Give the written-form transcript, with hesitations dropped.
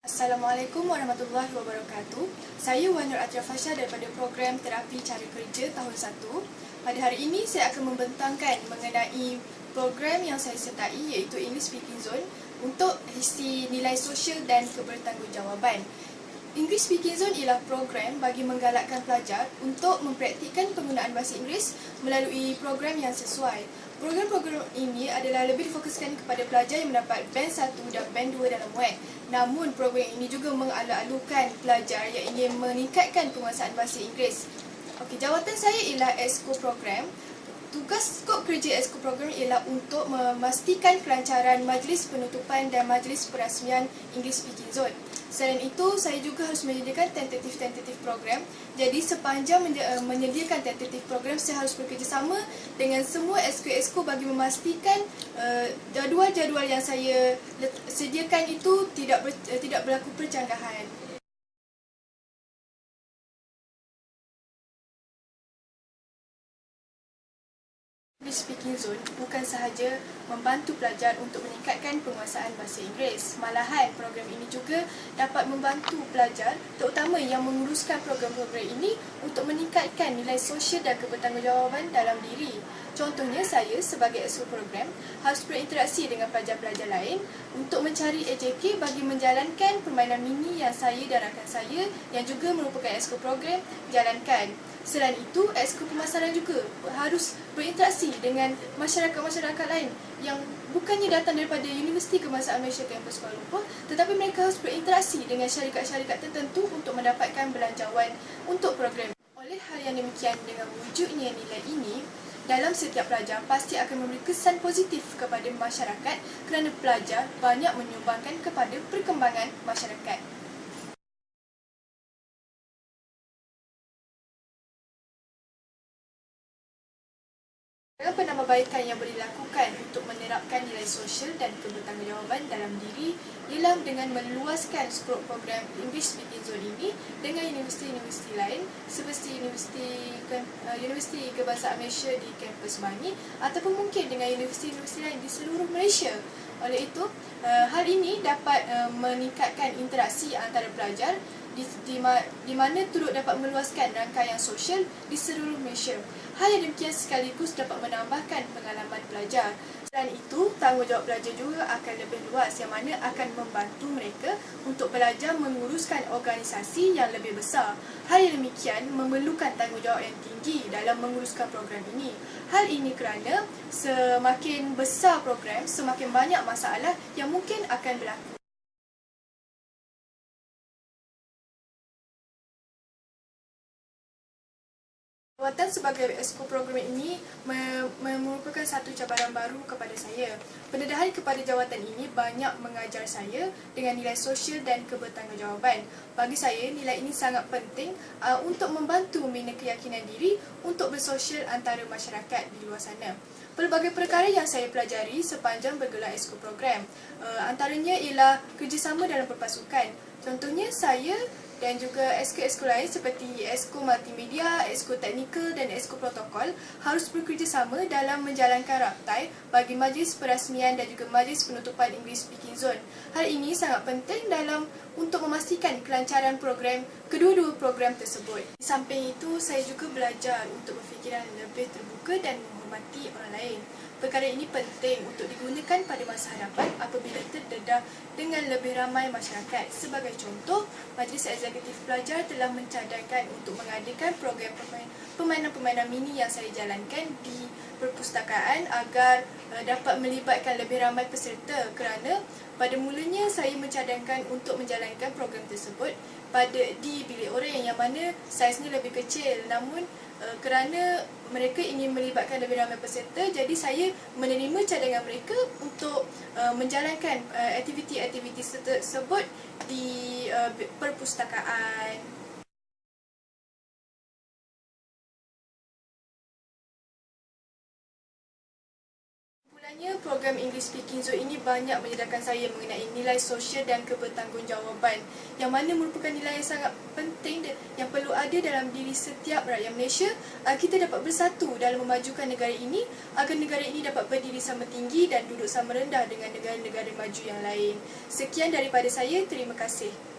Assalamualaikum warahmatullahi wabarakatuh. Saya Wan Nur Atria Fasha daripada program Terapi Cara Kerja tahun 1. Pada hari ini saya akan membentangkan mengenai program yang saya sertai iaitu English Speaking Zone untuk isi nilai sosial dan kebertanggungjawaban. English Speaking Zone ialah program bagi menggalakkan pelajar untuk mempraktikkan penggunaan bahasa Inggeris melalui program yang sesuai. Program-program ini adalah lebih difokuskan kepada pelajar yang mendapat band 1 dan band 2 dalam WAC. Namun, program ini juga mengalu-alukan pelajar yang ingin meningkatkan penguasaan bahasa Inggeris. Jawatan saya ialah EXCO Program. Tugas skop kerja EXCO Program ialah untuk memastikan kelancaran majlis penutupan dan majlis perasmian English Speaking Zone. Selain itu, saya juga harus menyediakan tentatif program. Jadi, sepanjang menyediakan tentatif program, saya harus bekerjasama dengan semua EXCO bagi memastikan jadual-jadual yang saya sediakan itu tidak berlaku percanggahan. English Speaking Zone bukan sahaja membantu pelajar untuk meningkatkan penguasaan bahasa Inggeris. Malahan, program ini juga dapat membantu pelajar, terutama yang menguruskan program-program ini untuk meningkatkan nilai sosial dan kebertanggungjawabaan dalam diri. Contohnya, saya sebagai EXCO program harus berinteraksi dengan pelajar-pelajar lain untuk mencari AJK bagi menjalankan permainan mini yang saya dan rakan saya yang juga merupakan EXCO program jalankan. Selain itu, EXCO pemasaran juga harus berinteraksi dengan masyarakat-masyarakat lain yang bukannya datang daripada Universiti Kebangsaan Malaysia Kampus Kuala Lumpur, tetapi mereka harus berinteraksi dengan syarikat-syarikat tertentu untuk mendapatkan belanjawan untuk program. Oleh hal yang demikian, dengan wujudnya nilai ini, dalam setiap pelajar pasti akan memberi kesan positif kepada masyarakat kerana pelajar banyak menyumbangkan kepada perkembangan masyarakat. Penambahbaikan yang boleh dilakukan untuk menerapkan nilai sosial dan kebertanggungjawabaan dalam diri ialah dengan meluaskan skop program English Speaking Zone ini dengan universiti-universiti lain seperti Universiti Kebangsaan Malaysia di kampus Bangi ataupun mungkin dengan universiti-universiti lain di seluruh Malaysia. Oleh itu, hal ini dapat meningkatkan interaksi antara pelajar di mana turut dapat meluaskan rangkaian sosial di seluruh Malaysia. Hal yang demikian sekaligus dapat menambahkan pengalaman pelajar. Selain itu, tanggungjawab pelajar juga akan lebih luas yang mana akan membantu mereka untuk belajar menguruskan organisasi yang lebih besar. Hal yang demikian memerlukan tanggungjawab yang tinggi dalam menguruskan program ini. Hal ini kerana semakin besar program, semakin banyak masalah yang mungkin akan berlaku. Jawatan sebagai EXCO program ini merupakan satu cabaran baru kepada saya. Pendedahan kepada jawatan ini banyak mengajar saya dengan nilai sosial dan kebertanggungjawabaan. Bagi saya, nilai ini sangat penting untuk membantu membina keyakinan diri untuk bersosial antara masyarakat di luar sana. Pelbagai perkara yang saya pelajari sepanjang bergelar EXCO program, antaranya ialah kerjasama dalam berpasukan. Contohnya, saya dan juga EXCO lain seperti EXCO Multimedia, EXCO Teknikal dan EXCO Protokol harus bekerjasama dalam menjalankan raptai bagi majlis perasmian dan juga majlis penutupan English Speaking Zone. Hal ini sangat penting untuk memastikan kelancaran program kedua-dua program tersebut. Di samping itu, saya juga belajar untuk berfikiran lebih terbuka dan menghormati orang lain. Perkara ini penting untuk digunakan pada masa hadapan apabila terdedah dengan lebih ramai masyarakat. Sebagai contoh, Majlis Eksekutif Pelajar telah mencadangkan untuk mengadakan program permainan-permainan mini yang saya jalankan di perpustakaan agar dapat melibatkan lebih ramai peserta kerana pada mulanya saya mencadangkan untuk menjalankan program tersebut di bilik orang yang mana saiznya lebih kecil, namun kerana mereka ingin melibatkan lebih ramai peserta, jadi saya menerima cadangan mereka untuk menjalankan aktiviti-aktiviti tersebut di perpustakaan. Sebenarnya program English Speaking Zone ini banyak menyedarkan saya mengenai nilai sosial dan kebertanggungjawaban yang mana merupakan nilai yang sangat penting dan yang perlu ada dalam diri setiap rakyat Malaysia agar kita dapat bersatu dalam memajukan negara ini agar negara ini dapat berdiri sama tinggi dan duduk sama rendah dengan negara-negara maju yang lain. Sekian daripada saya, terima kasih.